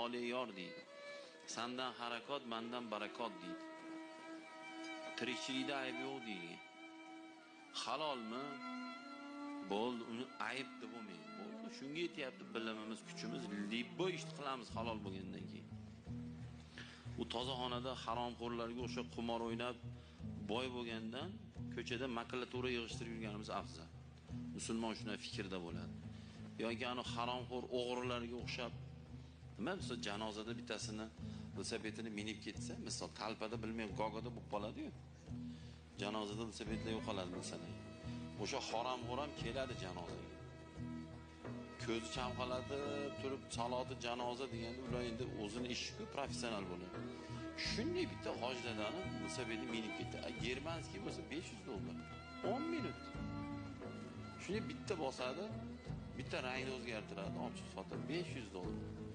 Tole yor deydi. Sandan harakot, mandan barakot deydi. Tirikchilikda ayb yo'q deydi. Halolmi? Bo'ldi, uni ayb deb bo'lmaydi. Bo'ldi, shunga yetyapti bilimimiz, kuchimiz, libbo ishni qilamiz halol bo'lgandan keyin. U tozaxonada haromxo'rlarga o'sha qimor o'ynab boy bo'lgandan ko'chada makulatura yig'ishtirib yurganimiz afzal. Musulmon shunday fikrda bo'ladi. Yoki ana haromxo'r o'g'rilarga o'xshab nima bo'lsa janozada bittasini velosipedini minib ketsa, misol talpada bilmay gogoda bo'lib qoladi-yu. Janozada velosipedlar yo'qoladi masalan. O'sha haromxo'r ham keladi janozaga. Ko'zi chamqalatib turib saloti janoza deganda ular endi o'zini ishi-ku professional bo'ladi. Shunday bitta hoji dadani velosipedini minib ketdi. Germanskiy bo'lsa $500. 10 minut. Shunday bitta bosadi, bitta rangni o'zgartiradi, olib chiqib sotadi $500.